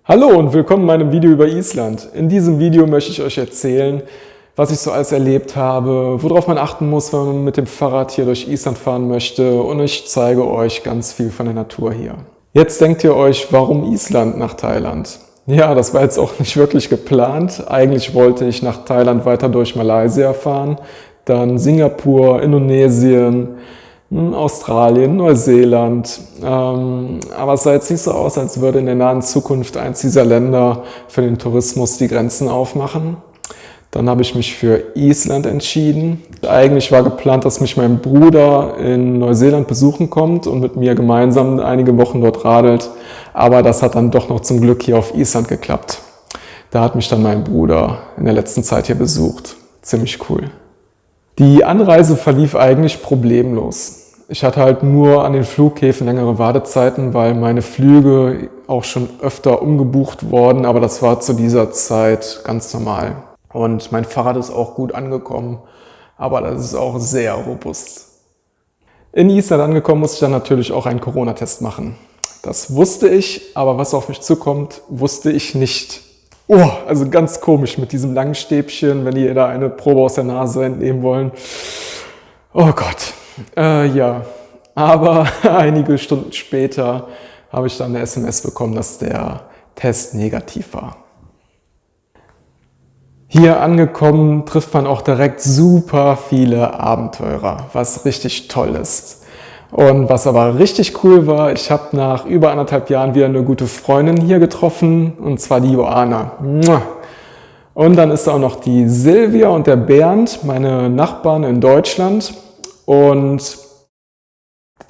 Hallo und willkommen in meinem Video über Island. In diesem Video möchte ich euch erzählen, was ich so alles erlebt habe, worauf man achten muss, wenn man mit dem Fahrrad hier durch Island fahren möchte, und ich zeige euch ganz viel von der Natur hier. Jetzt denkt ihr euch, warum Island nach Thailand? Ja, das war jetzt auch nicht wirklich geplant. Eigentlich wollte ich nach Thailand weiter durch Malaysia fahren, dann Singapur, Indonesien, Australien, Neuseeland, aber es sah jetzt nicht so aus, als würde in der nahen Zukunft eins dieser Länder für den Tourismus die Grenzen aufmachen. Dann habe ich mich für Island entschieden. Eigentlich war geplant, dass mich mein Bruder in Neuseeland besuchen kommt und mit mir gemeinsam einige Wochen dort radelt, aber das hat dann doch noch zum Glück hier auf Island geklappt. Da hat mich dann mein Bruder in der letzten Zeit hier besucht. Ziemlich cool. Die Anreise verlief eigentlich problemlos. Ich hatte halt nur an den Flughäfen längere Wartezeiten, weil meine Flüge auch schon öfter umgebucht wurden, aber das war zu dieser Zeit ganz normal. Und mein Fahrrad ist auch gut angekommen, aber das ist auch sehr robust. In Island angekommen musste ich dann natürlich auch einen Corona-Test machen. Das wusste ich, aber was auf mich zukommt, wusste ich nicht. Oh, also ganz komisch mit diesem langen Stäbchen, wenn die da eine Probe aus der Nase entnehmen wollen. Oh Gott. Ja, aber einige Stunden später habe ich dann eine SMS bekommen, dass der Test negativ war. Hier angekommen trifft man auch direkt super viele Abenteurer, was richtig toll ist. Und was aber richtig cool war, ich habe nach über 1,5 Jahren wieder eine gute Freundin hier getroffen, und zwar die Joana. Und dann ist da auch noch die Silvia und der Bernd, meine Nachbarn in Deutschland. Und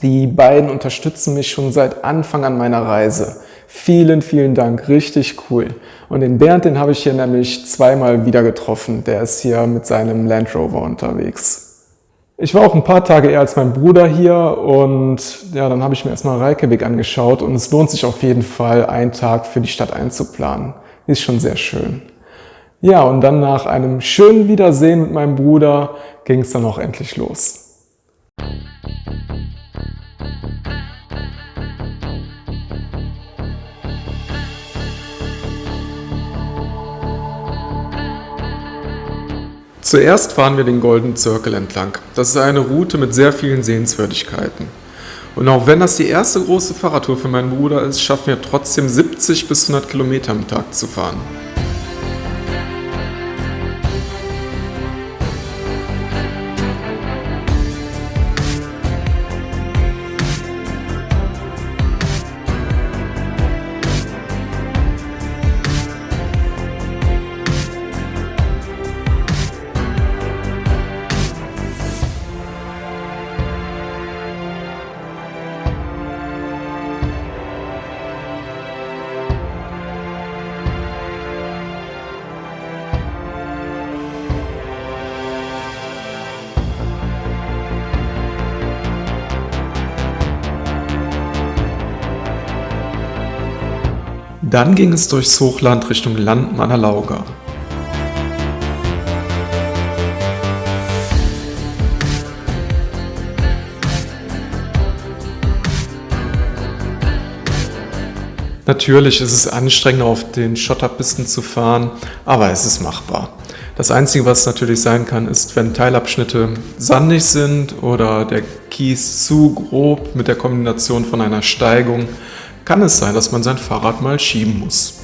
die beiden unterstützen mich schon seit Anfang an meiner Reise. Vielen, vielen Dank, richtig cool. Und den Bernd, den habe ich hier nämlich zweimal wieder getroffen. Der ist hier mit seinem Land Rover unterwegs. Ich war auch ein paar Tage eher als mein Bruder hier, und ja, dann habe ich mir erstmal Reykjavik angeschaut, und es lohnt sich auf jeden Fall, einen Tag für die Stadt einzuplanen. Ist schon sehr schön. Ja, und dann nach einem schönen Wiedersehen mit meinem Bruder ging es dann auch endlich los. Zuerst fahren wir den Golden Circle entlang. Das ist eine Route mit sehr vielen Sehenswürdigkeiten. Und auch wenn das die erste große Fahrradtour für meinen Bruder ist, schaffen wir trotzdem 70 bis 100 Kilometer am Tag zu fahren. Dann ging es durchs Hochland Richtung Land Manalaugar. Natürlich ist es anstrengend, auf den Schotterpisten zu fahren, aber es ist machbar. Das Einzige, was natürlich sein kann, ist, wenn Teilabschnitte sandig sind oder der Kies zu grob mit der Kombination von einer Steigung, kann es sein, dass man sein Fahrrad mal schieben muss.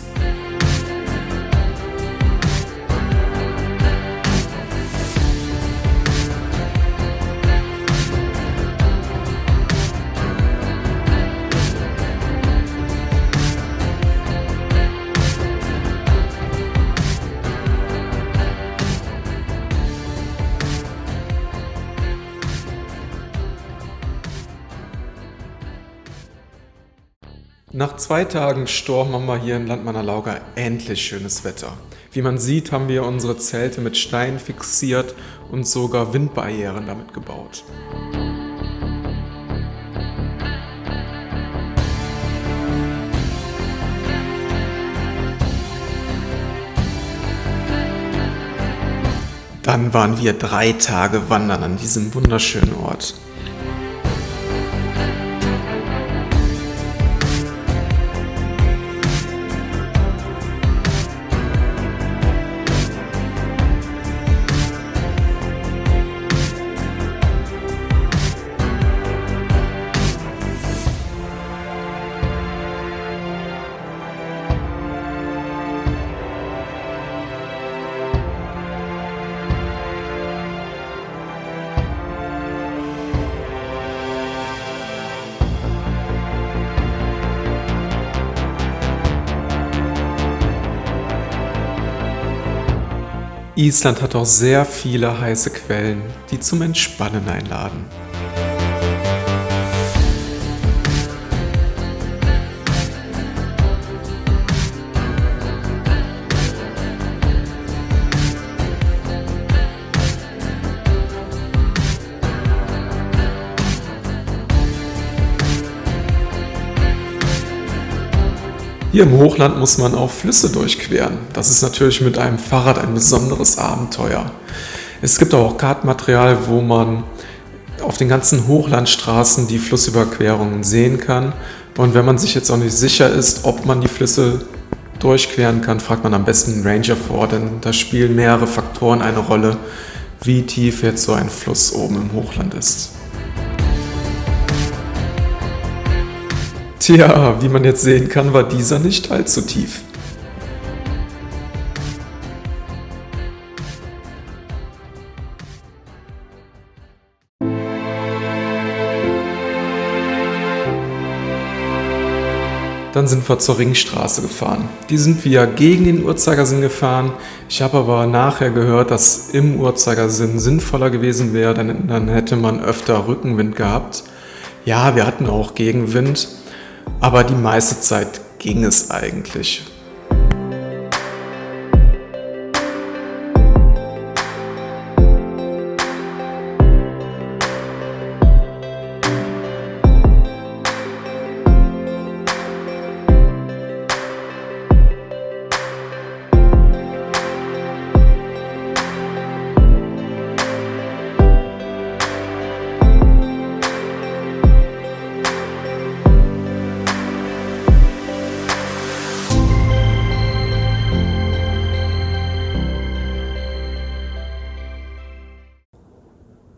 Nach 2 Tagen Sturm haben wir hier in Land Manalaugar endlich schönes Wetter. Wie man sieht, haben wir unsere Zelte mit Steinen fixiert und sogar Windbarrieren damit gebaut. Dann waren wir 3 Tage wandern an diesem wunderschönen Ort. Island hat auch sehr viele heiße Quellen, die zum Entspannen einladen. Hier im Hochland muss man auch Flüsse durchqueren. Das ist natürlich mit einem Fahrrad ein besonderes Abenteuer. Es gibt auch Kartenmaterial, wo man auf den ganzen Hochlandstraßen die Flussüberquerungen sehen kann. Und wenn man sich jetzt auch nicht sicher ist, ob man die Flüsse durchqueren kann, fragt man am besten einen Ranger vor, denn da spielen mehrere Faktoren eine Rolle, wie tief jetzt so ein Fluss oben im Hochland ist. Tja, wie man jetzt sehen kann, war dieser nicht allzu tief. Dann sind wir zur Ringstraße gefahren. Die sind wir gegen den Uhrzeigersinn gefahren. Ich habe aber nachher gehört, dass im Uhrzeigersinn sinnvoller gewesen wäre, denn dann hätte man öfter Rückenwind gehabt. Ja, wir hatten auch Gegenwind. Aber die meiste Zeit ging es eigentlich.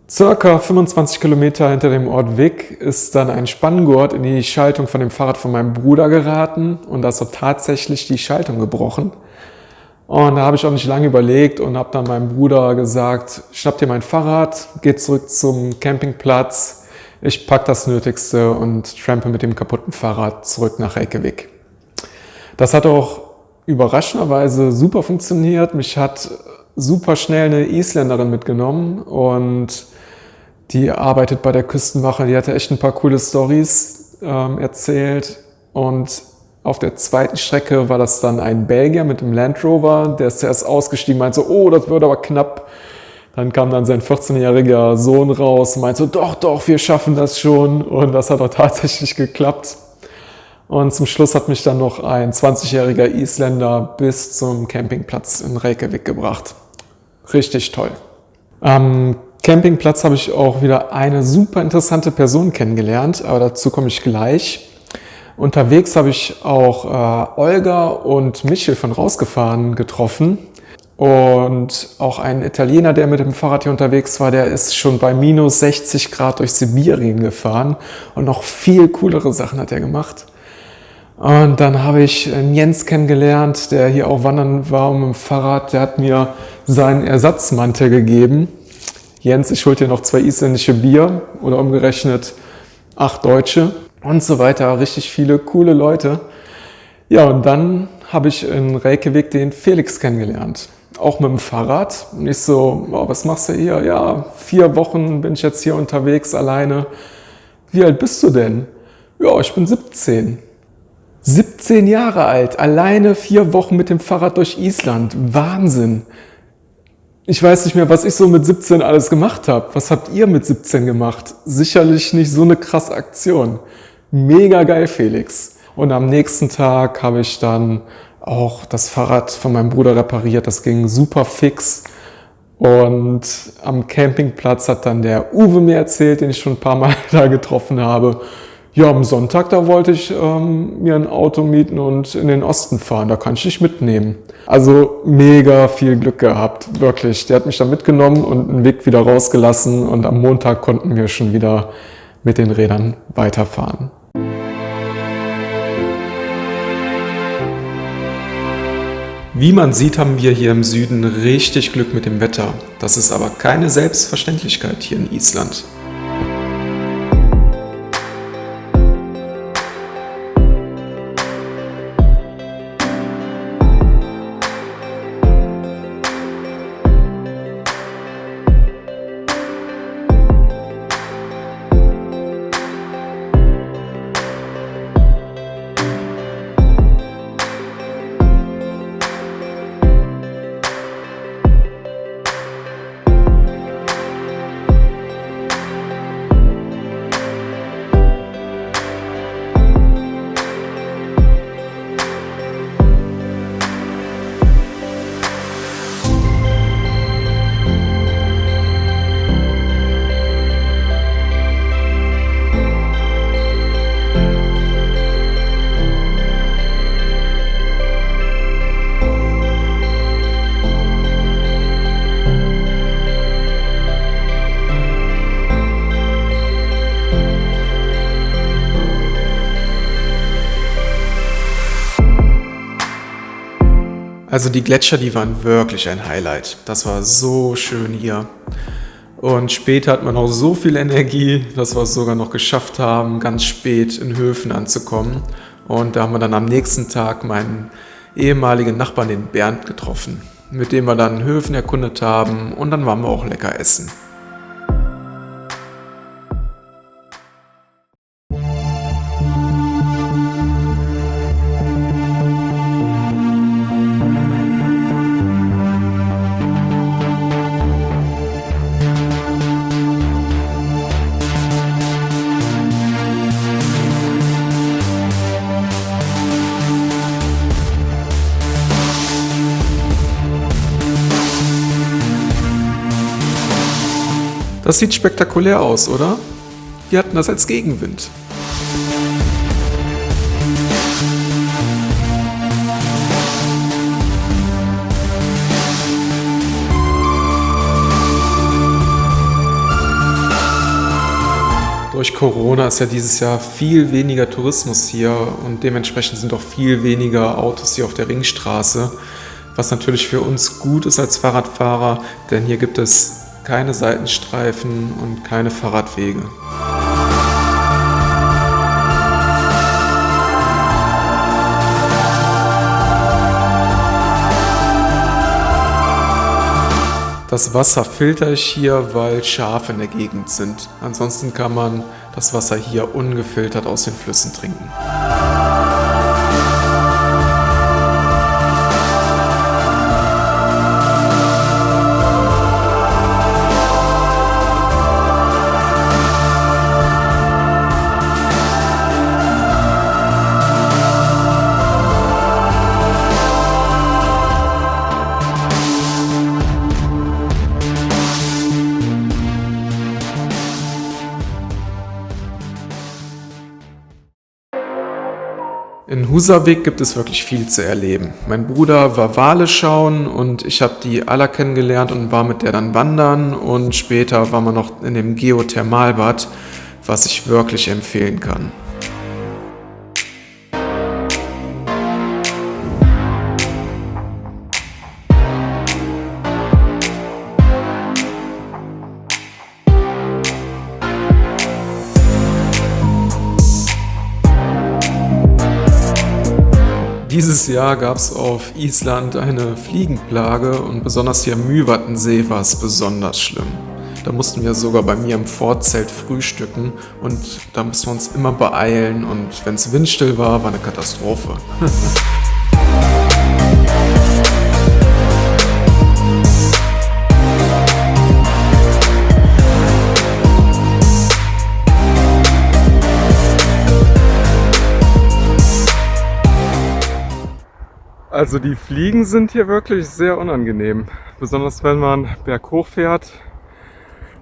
Circa 25 Kilometer hinter dem Ort Vik ist dann ein Spanngurt in die Schaltung von dem Fahrrad von meinem Bruder geraten und da ist so tatsächlich die Schaltung gebrochen. Und da habe ich auch nicht lange überlegt und habe dann meinem Bruder gesagt, schnapp dir mein Fahrrad, geh zurück zum Campingplatz, ich pack das Nötigste und trampe mit dem kaputten Fahrrad zurück nach Reykjavik. Das hat auch überraschenderweise super funktioniert. Mich hat super schnell eine Isländerin mitgenommen und die arbeitet bei der Küstenwache, die hatte echt ein paar coole Storys erzählt. Und auf der zweiten Strecke war das dann ein Belgier mit dem Land Rover, der ist zuerst ausgestiegen, meinte so, oh, das wird aber knapp. Dann kam dann sein 14-jähriger Sohn raus und meinte so, doch, wir schaffen das schon. Und das hat auch tatsächlich geklappt. Und zum Schluss hat mich dann noch ein 20-jähriger Isländer bis zum Campingplatz in Reykjavik gebracht. Richtig toll. Am Campingplatz habe ich auch wieder eine super interessante Person kennengelernt, aber dazu komme ich gleich. Unterwegs habe ich auch Olga und Michel von Rausgefahren getroffen und auch einen Italiener, der mit dem Fahrrad hier unterwegs war, der ist schon bei minus 60 Grad durch Sibirien gefahren und noch viel coolere Sachen hat er gemacht. Und dann habe ich Jens kennengelernt, der hier auch wandern war mit dem Fahrrad, der hat mir seinen Ersatzmantel gegeben. Jens, ich hol dir noch 2 isländische Bier oder umgerechnet 8 deutsche und so weiter. Richtig viele coole Leute. Ja, und dann habe ich in Reykjavik den Felix kennengelernt. Auch mit dem Fahrrad. Und ich so, oh, was machst du hier? Ja, 4 Wochen bin ich jetzt hier unterwegs alleine. Wie alt bist du denn? Ja, ich bin 17. 17 Jahre alt, alleine 4 Wochen mit dem Fahrrad durch Island. Wahnsinn. Ich weiß nicht mehr, was ich so mit 17 alles gemacht habe. Was habt ihr mit 17 gemacht? Sicherlich nicht so eine krasse Aktion. Mega geil, Felix. Und am nächsten Tag habe ich dann auch das Fahrrad von meinem Bruder repariert. Das ging super fix. Und am Campingplatz hat dann der Uwe mir erzählt, den ich schon ein paar Mal da getroffen habe. Ja, am Sonntag, da wollte ich mir ein Auto mieten und in den Osten fahren. Da kann ich dich mitnehmen. Also mega viel Glück gehabt, wirklich. Der hat mich da mitgenommen und einen Weg wieder rausgelassen. Und am Montag konnten wir schon wieder mit den Rädern weiterfahren. Wie man sieht, haben wir hier im Süden richtig Glück mit dem Wetter. Das ist aber keine Selbstverständlichkeit hier in Island. Also die Gletscher, die waren wirklich ein Highlight. Das war so schön hier. Und später hat man auch so viel Energie, dass wir es sogar noch geschafft haben, ganz spät in Höfen anzukommen. Und da haben wir dann am nächsten Tag meinen ehemaligen Nachbarn, den Bernd, getroffen, mit dem wir dann Höfen erkundet haben und dann waren wir auch lecker essen. Das sieht spektakulär aus, oder? Wir hatten das als Gegenwind. Durch Corona ist ja dieses Jahr viel weniger Tourismus hier und dementsprechend sind auch viel weniger Autos hier auf der Ringstraße, was natürlich für uns gut ist als Fahrradfahrer, denn hier gibt es keine Seitenstreifen und keine Fahrradwege. Das Wasser filter ich hier, weil Schafe in der Gegend sind. Ansonsten kann man das Wasser hier ungefiltert aus den Flüssen trinken. In Husavik gibt es wirklich viel zu erleben. Mein Bruder war Wale schauen und ich habe die Alla kennengelernt und war mit der dann wandern und später waren wir noch in dem Geothermalbad, was ich wirklich empfehlen kann. Dieses Jahr gab es auf Island eine Fliegenplage und besonders hier am Mývatnsee war es besonders schlimm. Da mussten wir sogar bei mir im Vorzelt frühstücken und da mussten wir uns immer beeilen und wenn es windstill war eine Katastrophe. Also die Fliegen sind hier wirklich sehr unangenehm. Besonders wenn man berghoch fährt,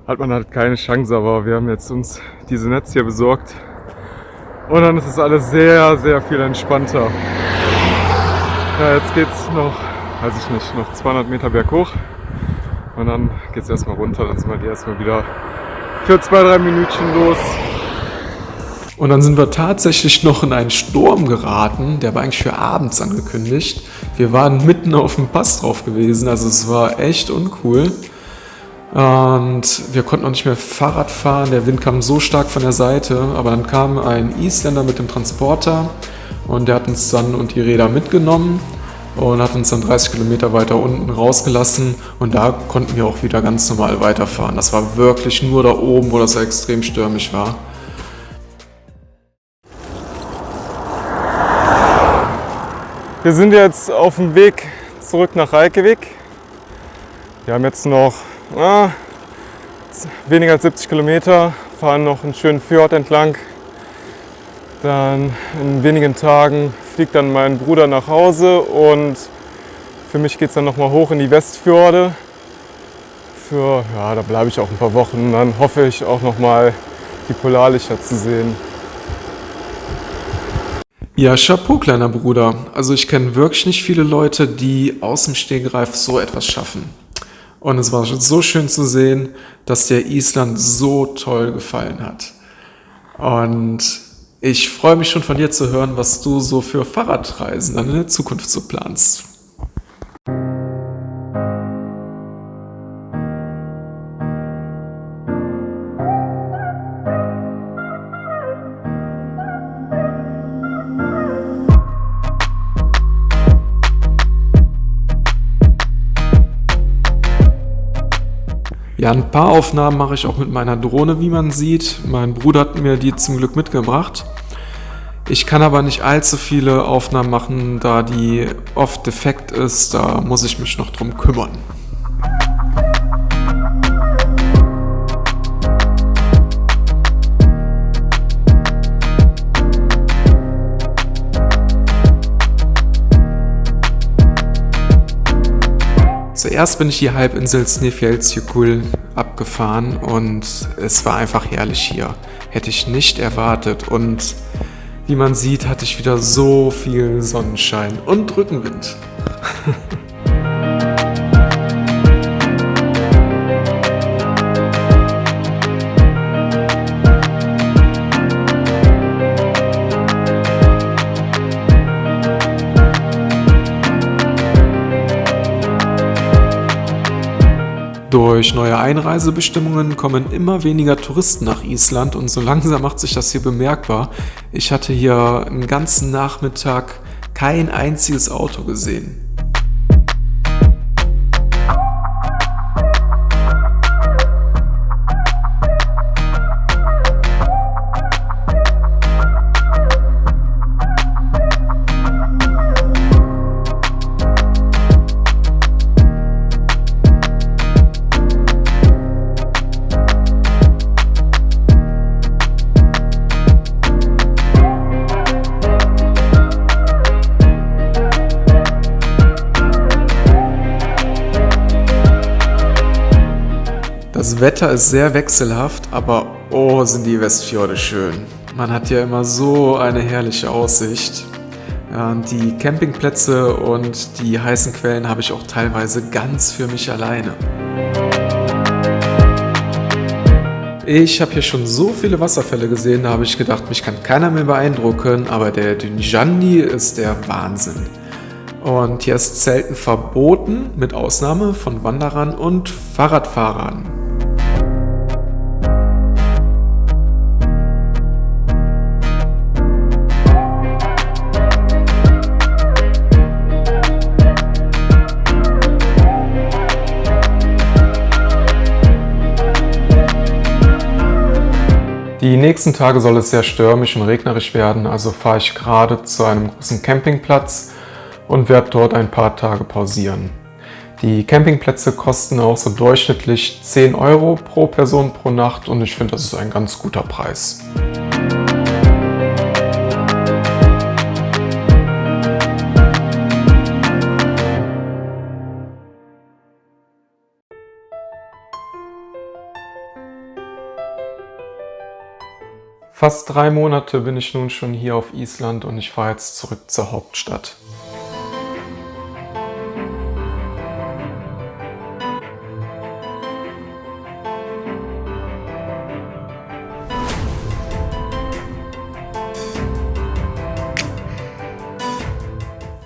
hat man halt keine Chance. Aber wir haben jetzt uns diese Netze hier besorgt und dann ist es alles sehr, sehr viel entspannter. Ja, jetzt geht's noch, weiß ich nicht, noch 200 Meter berghoch und dann geht's erstmal runter. Dann sind wir hier erstmal wieder für 2-3 Minütchen los. Und dann sind wir tatsächlich noch in einen Sturm geraten, der war eigentlich für abends angekündigt. Wir waren mitten auf dem Pass drauf gewesen, also es war echt uncool. Und wir konnten auch nicht mehr Fahrrad fahren, der Wind kam so stark von der Seite. Aber dann kam ein Isländer mit dem Transporter und der hat uns dann und die Räder mitgenommen und hat uns dann 30 Kilometer weiter unten rausgelassen. Und da konnten wir auch wieder ganz normal weiterfahren. Das war wirklich nur da oben, wo das extrem stürmisch war. Wir sind jetzt auf dem Weg zurück nach Reykjavik. Wir haben jetzt noch weniger als 70 Kilometer, fahren noch einen schönen Fjord entlang. Dann in wenigen Tagen fliegt dann mein Bruder nach Hause und für mich geht es dann nochmal hoch in die Westfjorde. Da bleibe ich auch ein paar Wochen. Dann hoffe ich auch nochmal die Polarlichter zu sehen. Ja, Chapeau, kleiner Bruder. Also ich kenne wirklich nicht viele Leute, die aus dem Stegreif so etwas schaffen. Und es war so schön zu sehen, dass dir Island so toll gefallen hat. Und ich freue mich schon von dir zu hören, was du so für Fahrradreisen dann in der Zukunft so planst. Ja, ein paar Aufnahmen mache ich auch mit meiner Drohne, wie man sieht. Mein Bruder hat mir die zum Glück mitgebracht. Ich kann aber nicht allzu viele Aufnahmen machen, da die oft defekt ist. Da muss ich mich noch drum kümmern. Zuerst bin ich die Halbinsel Snæfellsjökull abgefahren und es war einfach herrlich hier. Hätte ich nicht erwartet und wie man sieht, hatte ich wieder so viel Sonnenschein und Rückenwind. Durch neue Einreisebestimmungen kommen immer weniger Touristen nach Island und so langsam macht sich das hier bemerkbar. Ich hatte hier einen ganzen Nachmittag kein einziges Auto gesehen. Das Wetter ist sehr wechselhaft, aber oh, sind die Westfjorde schön. Man hat ja immer so eine herrliche Aussicht. Ja, und die Campingplätze und die heißen Quellen habe ich auch teilweise ganz für mich alleine. Ich habe hier schon so viele Wasserfälle gesehen, da habe ich gedacht, mich kann keiner mehr beeindrucken, aber der Dynjandi ist der Wahnsinn. Und hier ist Zelten verboten, mit Ausnahme von Wanderern und Fahrradfahrern. Die nächsten Tage soll es sehr stürmisch und regnerisch werden, also fahre ich gerade zu einem großen Campingplatz und werde dort ein paar Tage pausieren. Die Campingplätze kosten auch so durchschnittlich 10 € pro Person pro Nacht und ich finde, das ist ein ganz guter Preis. Fast 3 Monate bin ich nun schon hier auf Island und ich fahre jetzt zurück zur Hauptstadt.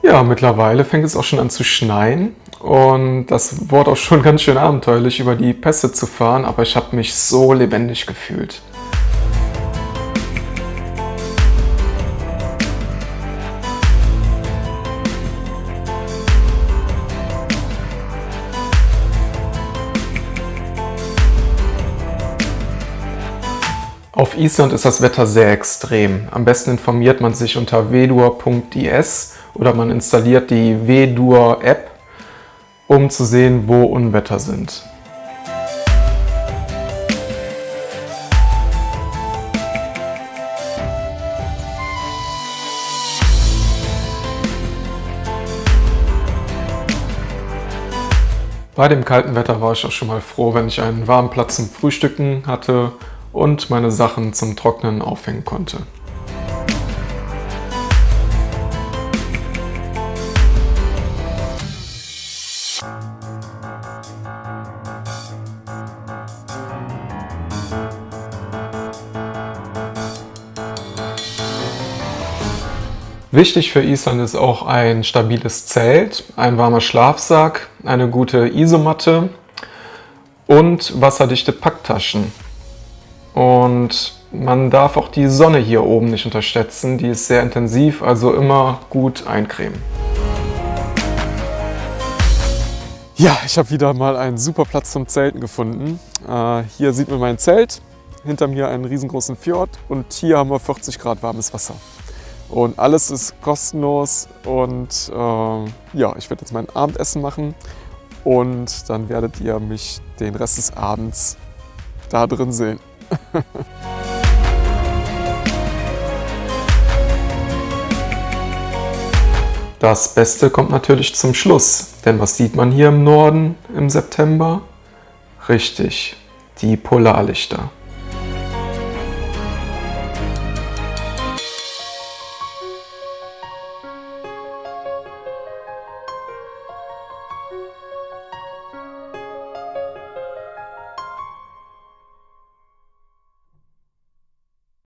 Ja, mittlerweile fängt es auch schon an zu schneien und das wurde auch schon ganz schön abenteuerlich, über die Pässe zu fahren, aber ich habe mich so lebendig gefühlt. Auf Island ist das Wetter sehr extrem. Am besten informiert man sich unter vedur.is oder man installiert die Vedur-App, um zu sehen, wo Unwetter sind. Bei dem kalten Wetter war ich auch schon mal froh, wenn ich einen warmen Platz zum Frühstücken hatte und meine Sachen zum Trocknen aufhängen konnte. Wichtig für Island ist auch ein stabiles Zelt, ein warmer Schlafsack, eine gute Isomatte und wasserdichte Packtaschen. Und man darf auch die Sonne hier oben nicht unterschätzen, die ist sehr intensiv, also immer gut eincremen. Ja, ich habe wieder mal einen super Platz zum Zelten gefunden. Hier sieht man mein Zelt, hinter mir einen riesengroßen Fjord und hier haben wir 40 Grad warmes Wasser. Und alles ist kostenlos und ja, ich werde jetzt mein Abendessen machen und dann werdet ihr mich den Rest des Abends da drin sehen. Das Beste kommt natürlich zum Schluss, denn was sieht man hier im Norden im September? Richtig, die Polarlichter.